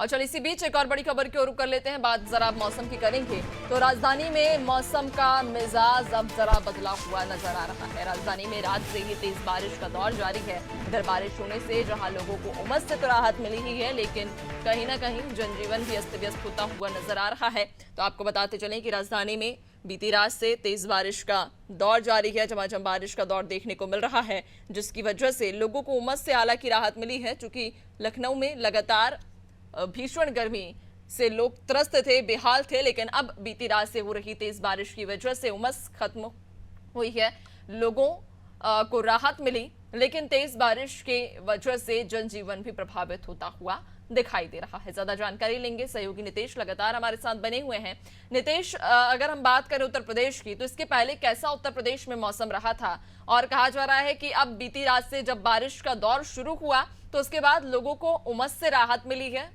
और चल इसी बीच एक और बड़ी खबर की ओर रुख कर लेते हैं। बात जरा मौसम की करेंगे तो राजधानी में मौसम का मिजाज अब जरा बदला हुआ नजर आ रहा है। राजधानी में रात से ही तेज बारिश का दौर जारी है। इधर बारिश होने से जहां लोगों को उमस से तो राहत मिली ही है, लेकिन कहीं ना कहीं जनजीवन भी अस्त व्यस्त होता हुआ नजर आ रहा है। तो आपको बताते चलें कि राजधानी में बीती रात से तेज बारिश का दौर जारी है। झमाझम बारिश का दौर देखने को मिल रहा है, जिसकी वजह से लोगों को उमस से हालांकि राहत मिली है। चूंकि लखनऊ में लगातार भीषण गर्मी से लोग त्रस्त थे, बेहाल थे, लेकिन अब बीती रात से हो रही तेज बारिश की वजह से उमस खत्म हुई है, लोगों को राहत मिली। लेकिन तेज बारिश के वजह से जनजीवन भी प्रभावित होता हुआ दिखाई दे रहा है। ज्यादा जानकारी लेंगे, सहयोगी नितेश लगातार हमारे साथ बने हुए हैं। नितेश, अगर हम बात करें उत्तर प्रदेश की, तो इसके पहले कैसा उत्तर प्रदेश में मौसम रहा था? और कहा जा रहा है कि अब बीती रात से जब बारिश का दौर शुरू हुआ तो उसके बाद लोगों को उमस से राहत मिली है।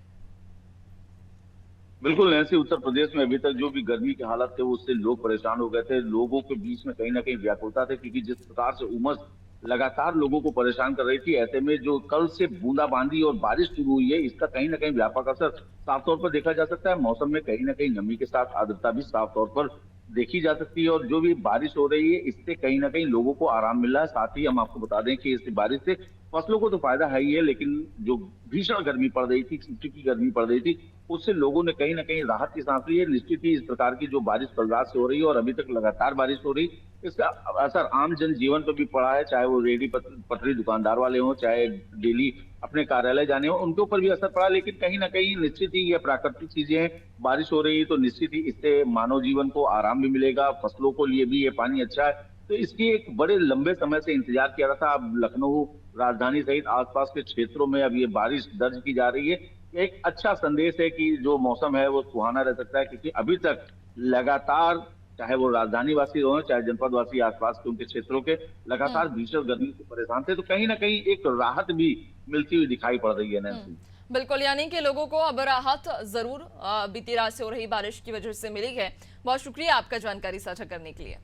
बिल्कुल नैन्सी, उत्तर प्रदेश में अभी तक जो भी गर्मी के हालात थे उससे लोग परेशान हो गए थे। लोगों के बीच में कहीं ना कहीं व्याकुलता थी, क्योंकि जिस प्रकार से उमस लगातार लोगों को परेशान कर रही थी, ऐसे में जो कल से बूंदाबांदी और बारिश शुरू हुई है, इसका कहीं ना कहीं व्यापक असर साफ तौर पर देखा जा सकता है। मौसम में कहीं ना कहीं नमी के साथ आर्द्रता भी साफ तौर पर देखी जा सकती है, और जो भी बारिश हो रही है इससे कहीं ना कहीं लोगों को आराम मिल रहा है। साथ ही हम आपको बता दें कि इस बारिश से फसलों को तो फायदा है ही है, लेकिन जो भीषण गर्मी पड़ रही थी, चिपचिपी गर्मी पड़ रही थी, उससे लोगों ने कहीं ना कहीं राहत की सांस ली है। निश्चित ही इस प्रकार की जो बारिश कल रात से हो रही है और अभी तक लगातार बारिश हो रही, इसका असर आम जनजीवन पर भी पड़ा है। चाहे वो रेहड़ी पटरी दुकानदार वाले हों, चाहे डेली अपने कार्यालय जाने हो, उनके ऊपर भी असर पड़ा। लेकिन कहीं ना कहीं निश्चित ही ये प्राकृतिक चीजें हैं। बारिश हो रही है तो निश्चित ही इससे मानव जीवन को आराम भी मिलेगा, फसलों को लिए भी ये पानी अच्छा है। तो इसकी एक बड़े लंबे समय से इंतजार किया रहा था। अब लखनऊ राजधानी सहित आसपास के क्षेत्रों में अब ये बारिश दर्ज की जा रही है। एक अच्छा संदेश है कि जो मौसम है वो सुहाना रह सकता है, क्योंकि अभी तक लगातार, चाहे वो राजधानी वासी हो चाहे जनपद वासी आसपास के उनके क्षेत्रों के, लगातार भीषण गर्मी से परेशान थे। तो कहीं ना कहीं एक राहत भी मिलती हुई दिखाई पड़ रही है नैन्सी। बिल्कुल, यानी कि लोगों को अब राहत जरूर बीती रात से हो रही बारिश की वजह से मिली है। बहुत शुक्रिया आपका जानकारी साझा करने के लिए।